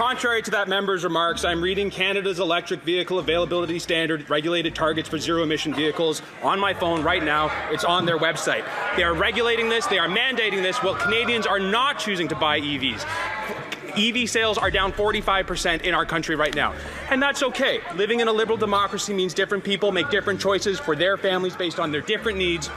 contrary to that member's remarks, I'm reading Canada's Electric Vehicle Availability Standard regulated targets for zero-emission vehicles on my phone right now. It's on their website. They are regulating this. They are mandating this while Canadians are not choosing to buy EVs. EV sales are down 45% in our country right now. And that's okay. Living in a liberal democracy means different people make different choices for their families based on their different needs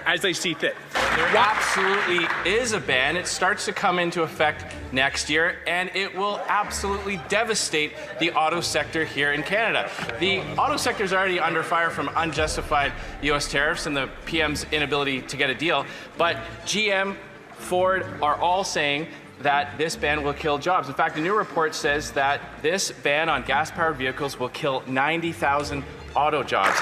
as they see fit. There absolutely is a ban. It starts to come into effect next year, and it will absolutely devastate the auto sector here in Canada. The auto sector is already under fire from unjustified U.S. tariffs and the PM's inability to get a deal, but GM, Ford are all saying that this ban will kill jobs. In fact, a new report says that this ban on gas-powered vehicles will kill 90,000 auto jobs.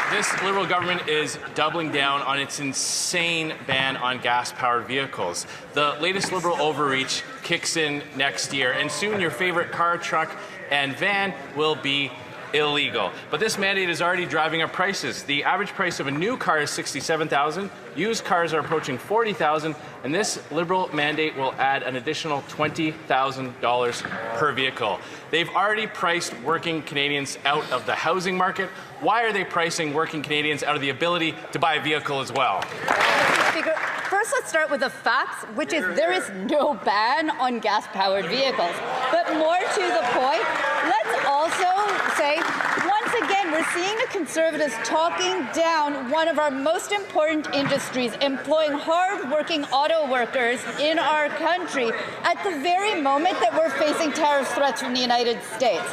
This Liberal government is doubling down on its insane ban on gas-powered vehicles. The latest Liberal overreach kicks in next year, and soon your favorite car, truck, and van will be illegal. But this mandate is already driving up prices. The average price of a new car is $67,000. Used cars are approaching $40,000, and this Liberal mandate will add an additional $20,000 per vehicle. They've already priced working Canadians out of the housing market. Why are they pricing working Canadians out of the ability to buy a vehicle as well? Speaker, first let's start with the facts, which is there is no ban on gas-powered vehicles. But more to the point, let's also say, once again, we're seeing the Conservatives talking down one of our most important industries, employing hard-working auto workers in our country at the very moment that we're facing tariff threats from the United States.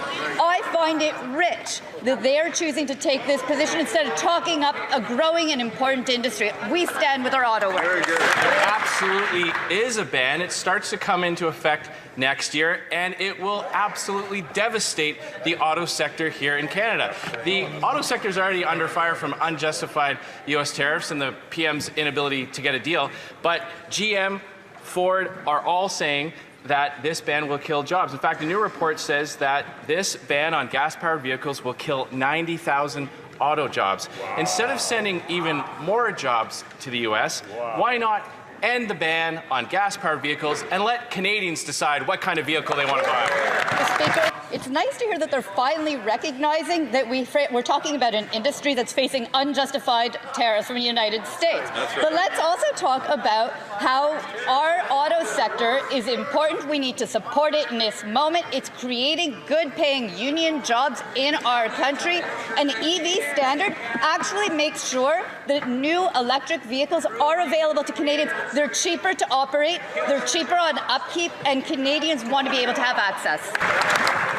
I find it rich that they are choosing to take this position instead of talking up a growing and important industry. We stand with our auto workers. There absolutely is a ban. It starts to come into effect next year, and it will absolutely devastate the auto sector here in Canada. The auto sector is already under fire from unjustified U.S. tariffs and the PM's inability to get a deal, but GM, Ford are all saying that this ban will kill jobs. In fact, a new report says that this ban on gas-powered vehicles will kill 90,000 auto jobs. Wow. Instead of sending even more jobs to the U.S., why not end the ban on gas-powered vehicles and let Canadians decide what kind of vehicle they want to buy? Mr. Speaker, it's nice to hear that they're finally recognizing that we're talking about an industry that's facing unjustified tariffs from the United States. Right. But let's also talk about how our auto sector is important. We need to support it in this moment. It's creating good-paying union jobs in our country. An EV standard actually makes sure that new electric vehicles are available to Canadians. They're cheaper to operate, they're cheaper on upkeep, and Canadians want to be able to have access.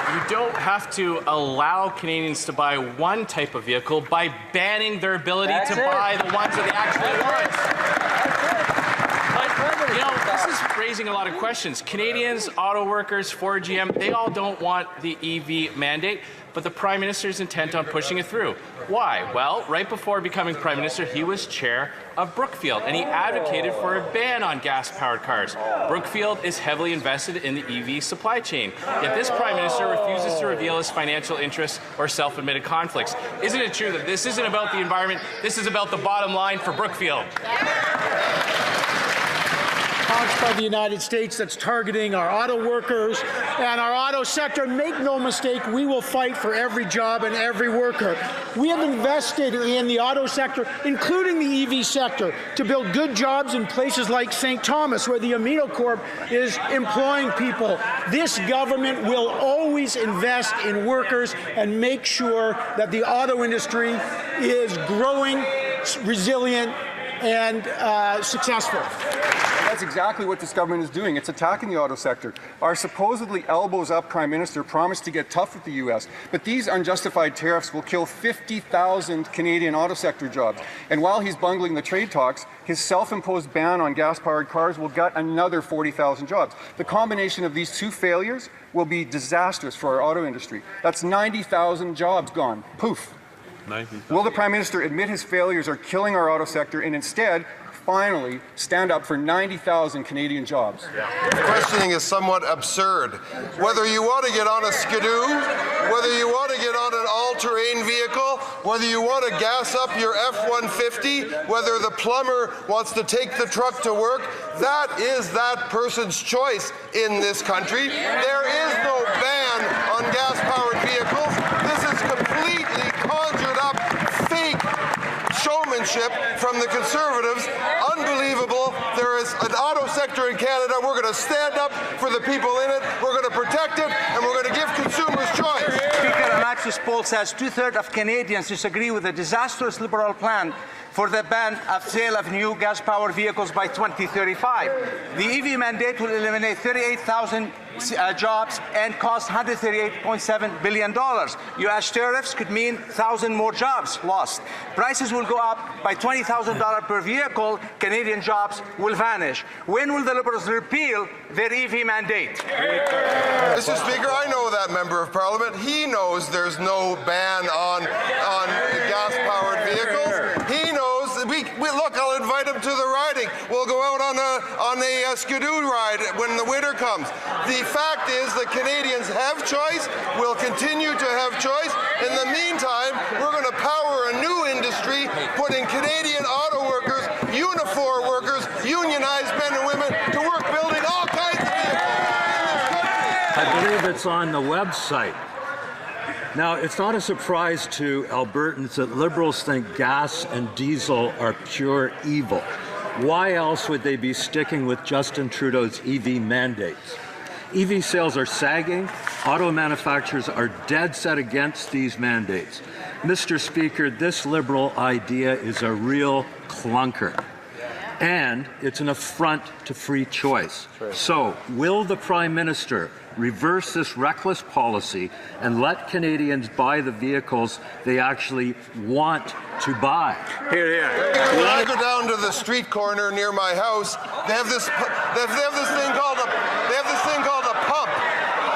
You don't have to allow Canadians to buy one type of vehicle by banning their ability to buy the ones that they actually want. You know, this is raising a lot of questions. Canadians, auto workers, Ford, GM, they all don't want the EV mandate, but the Prime Minister is intent on pushing it through. Why? Well, right before becoming Prime Minister, he was chair of Brookfield, and he advocated for a ban on gas-powered cars. Brookfield is heavily invested in the EV supply chain, yet this Prime Minister refuses to reveal his financial interests or self-admitted conflicts. Isn't it true that this isn't about the environment, this is about the bottom line for Brookfield? By the United States that's targeting our auto workers and our auto sector. Make no mistake, we will fight for every job and every worker. We have invested in the auto sector, including the EV sector, to build good jobs in places like St. Thomas, where the Amino Corp is employing people. This government will always invest in workers and make sure that the auto industry is growing, resilient, and successful. That's exactly what this government is doing. It's attacking the auto sector. Our supposedly elbows-up Prime Minister promised to get tough with the U.S., but these unjustified tariffs will kill 50,000 Canadian auto sector jobs. And while he's bungling the trade talks, his self-imposed ban on gas-powered cars will gut another 40,000 jobs. The combination of these two failures will be disastrous for our auto industry. That's 90,000 jobs gone. Poof. Will the Prime Minister admit his failures are killing our auto sector and instead finally stand up for 90,000 Canadian jobs. Questioning is somewhat absurd. Whether you want to get on a Skidoo, whether you want to get on an all-terrain vehicle, whether you want to gas up your F-150, whether the plumber wants to take the truck to work, that is that person's choice in this country. There is no ban on gas-powered vehicles. This is completely conjured up fake showmanship from the Conservatives. Unbelievable. There is an auto sector in Canada. We're going to stand up for the people in it. We're going to protect it, and we're going to give consumers choice. Speaker, an Access poll says 2/3 of Canadians disagree with the disastrous Liberal plan for the ban of sale of new gas-powered vehicles by 2035. The EV mandate will eliminate 38,000 jobs and cost $138.7 billion. U.S. tariffs could mean 1,000 more jobs lost. Prices will go up by $20,000 per vehicle. Canadian jobs will vanish. When will the Liberals repeal their EV mandate? Mr. Speaker, I know that member of Parliament. He knows there's no ban on gas-powered vehicles. He knows. Look, I'll invite him to the riding. We'll go out on a Skidoo ride when the winter comes. The fact is that Canadians have choice. We'll continue to have choice. In the meantime, we're going to power a new industry, putting Canadian auto workers, unifor workers, unionized men and women to work building all kinds of vehicles in this country. I believe it's on the website. Now, it's not a surprise to Albertans that Liberals think gas and diesel are pure evil. Why else would they be sticking with Justin Trudeau's EV mandates? EV sales are sagging. Auto manufacturers are dead set against these mandates. Mr. Speaker, this Liberal idea is a real clunker. And it's an affront to free choice. So, will the Prime Minister reverse this reckless policy and let Canadians buy the vehicles they actually want to buy? Here, here. When I go down to the street corner near my house, they have this thing called a pump.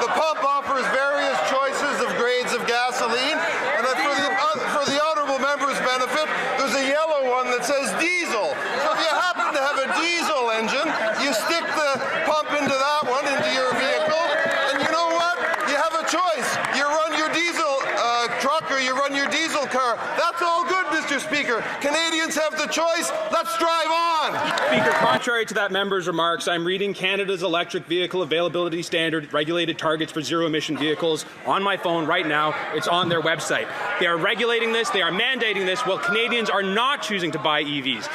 The pump offers various choices of grades of gasoline, and for the honourable member's benefit, there's a yellow one that says diesel. So if you happen to have a diesel engine, you stick the pump into that one, into your vehicle, and you know what? You have a choice. You run your diesel truck or you run your diesel car. That's all good, Mr. Speaker. Canadians have the choice. Let's drive on. Speaker, contrary to that member's remarks, I'm reading Canada's Electric Vehicle Availability Standard regulated targets for zero-emission vehicles on my phone right now. It's on their website. They are regulating this. They are mandating this while Canadians are not choosing to buy EVs.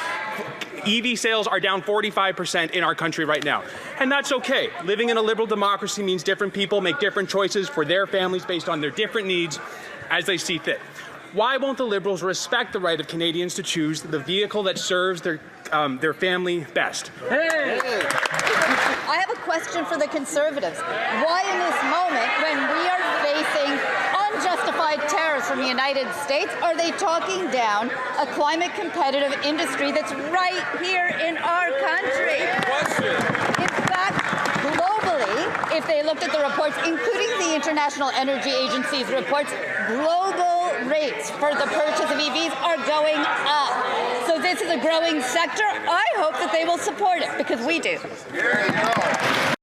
EV sales are down 45% in our country right now. And that's okay. Living in a liberal democracy means different people make different choices for their families based on their different needs as they see fit. Why won't the Liberals respect the right of Canadians to choose the vehicle that serves their family best? I have a question for the Conservatives. Why in this moment, when we are facing unjustified tariffs from the United States, are they talking down a climate competitive industry that's right here in our country? In fact, globally, if they looked at the reports, including the International Energy Agency's reports, global rates for the purchase of EVs are going up. So this is a growing sector. I hope that they will support it, because we do. There you go.